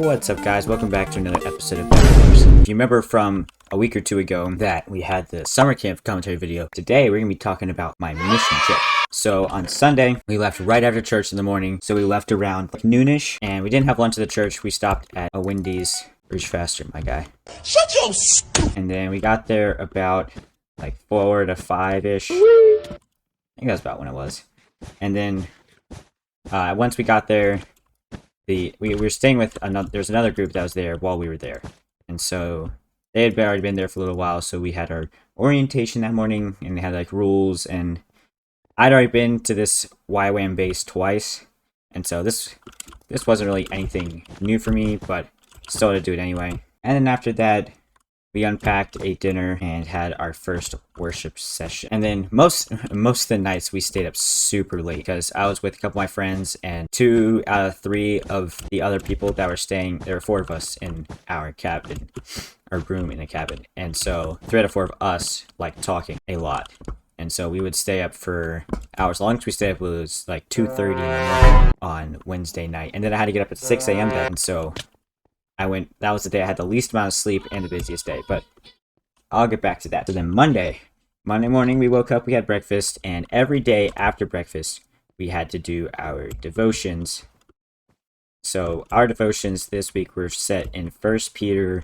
What's up, guys? Welcome back to another episode of Battleforce. If you remember from a week or two ago that we had the summer camp commentary video, today we're going to be talking about my mission trip. So on Sunday, we left right after church in the morning, so we left around like noonish, and we didn't have lunch at the church. We stopped at a Wendy's. Reach faster, my guy. Shut your And then we got there about like 4 to 5-ish. I think that's about when it was. And then once we got there, we were staying with there's another group that was there while we were there. And so they had already been there for a little while, so we had our orientation that morning, and they had like rules, and I'd already been to this YWAM base twice, and so this wasn't really anything new for me, but still had to do it anyway. And then after that, we unpacked, ate dinner, and had our first worship session. And then most of the nights we stayed up super late because I was with a couple of my friends, and 2 out of 3 of the other people that were staying, there were 4 of us in our cabin, our room in the cabin. And so 3 out of 4 of us like talking a lot. And so we would stay up for hours. The longest we stayed up was like 2:30 in the morning on Wednesday night. And then I had to get up at 6 a.m. then, and so that was the day I had the least amount of sleep and the busiest day, but I'll get back to that. So then Monday morning, we woke up, we had breakfast, and every day after breakfast, we had to do our devotions. So our devotions this week were set in 1 Peter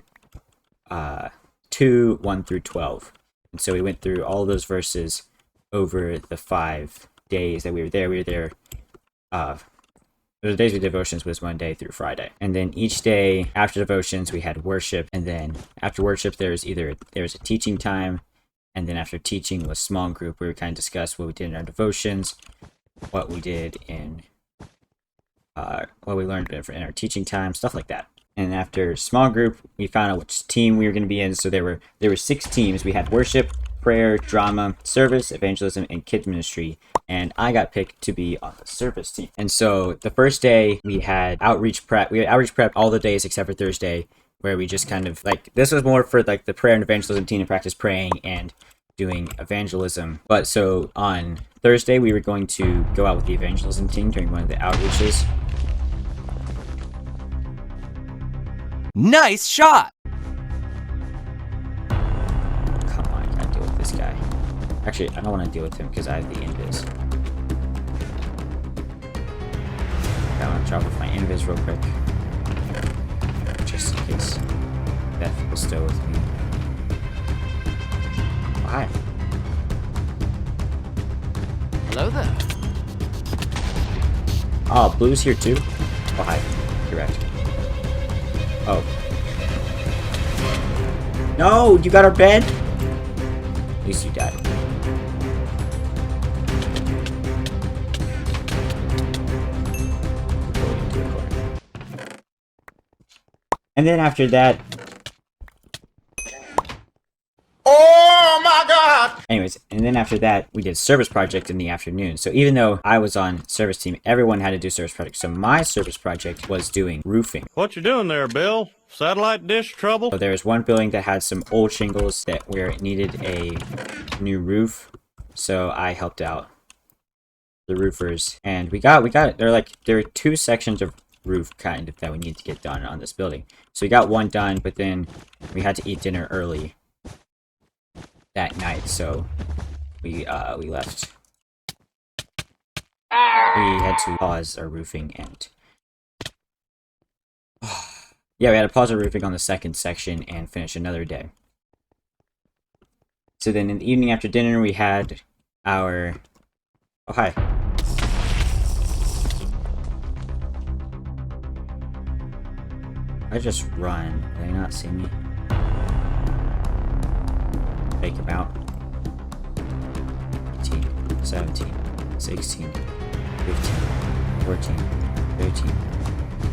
2, 1 through 12. And so we went through all those verses over the 5 days that we were there. We were there, the days of devotions was Monday through Friday. And then each day after devotions, we had worship. And then after worship, there was a teaching time. And then after teaching was small group, we would kind of discuss what we did in our devotions, what we did in, what we learned in our teaching time, stuff like that. And after small group, we found out which team we were going to be in. So there were 6 teams. We had worship, prayer, drama, service, evangelism, and kids ministry. And I got picked to be on the service team. And so the first day we had outreach prep. We had outreach prep all the days except for Thursday, where we just kind of like, this was more for like the prayer and evangelism team to practice praying and doing evangelism. But so on Thursday, we were going to go out with the evangelism team during one of the outreaches. nice shot. Come on, I gotta deal with this guy. Actually, I don't want to deal with him because I have the invis. I want to drop off my invis real quick, just in case Beth was still with me. Oh, hi. Hello there. Oh, Blue's here too? Oh, hi. Correct. Oh. No, you got our bed? At least you died. And then after that... Oh my god! Anyways, and then after that, we did service project in the afternoon. So even though I was on service team, everyone had to do service project. So my service project was doing roofing. What you doing there, Bill? Satellite dish trouble? So there was one building that had some old shingles where it needed a new roof. So I helped out the roofers, and we got it. There were 2 sections of roof kind of that we need to get done on this building. So we got one done, but then we had to eat dinner early that night, so we left. We had to pause our roofing, and yeah, we had to pause our roofing on the 2nd section and finish another day. So then in the evening after dinner, we had our... Oh, hi. I just run. Do they not see me? Fake him out. 18, 17, 16, 15, 14, 13,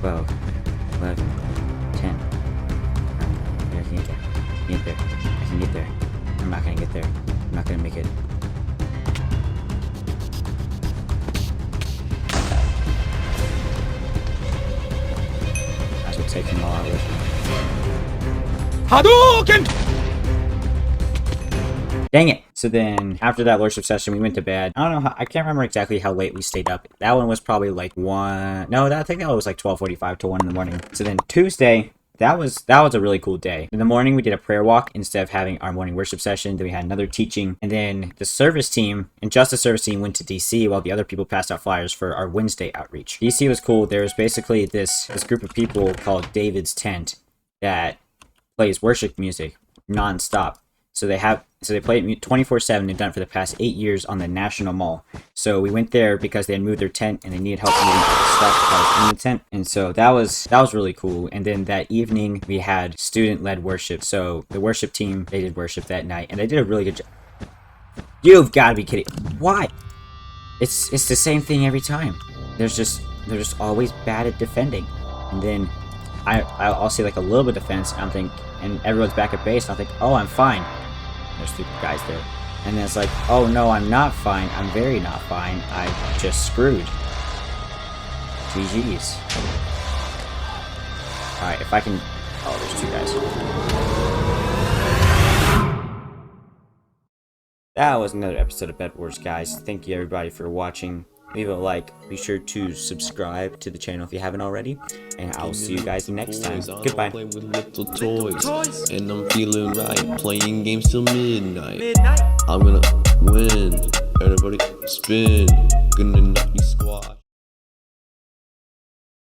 12, 11, 10. I can get there. I can get there. I'm not gonna get there. I'm not gonna make it. That's what taking all out with me. Hadouken! Dang it! So So then after that worship session, we went to bed. I don't know I can't remember exactly how late we stayed up. That one was probably like 1. No, I think that was like 12:45 to 1 in the morning. So then Tuesday, that was a really cool day. In the morning, we did a prayer walk instead of having our morning worship session. Then we had another teaching. And then the service team, and just the service team, went to DC while the other people passed out flyers for our Wednesday outreach. DC was cool. There was basically this group of people called David's Tent that plays worship music non-stop. So they play it 24/7. They've done it for the past 8 years on the National Mall. So we went there because they had moved their tent and they needed help moving stuff that was in the tent. And so that was really cool. And then that evening we had student-led worship. So the worship team, they did worship that night and they did a really good job. You've got to be kidding! Why? It's the same thing every time. They're just always bad at defending. And then I'll see like a little bit of defense. And everyone's back at base. And I'll think, oh, I'm fine. There's 2 guys there. And then it's like, oh no, I'm not fine. I'm very not fine. I just screwed. GG's. Alright, if I can... Oh, there's 2 guys. That was another episode of Bed Wars, guys. Thank you everybody for watching. Leave a like. Be sure to subscribe to the channel if you haven't already. And I'll see you guys next time. Goodbye. Play with little toys, and I'm feeling right. Playing games till midnight. I'm gonna win. Everybody spin. Gonna knock me squat.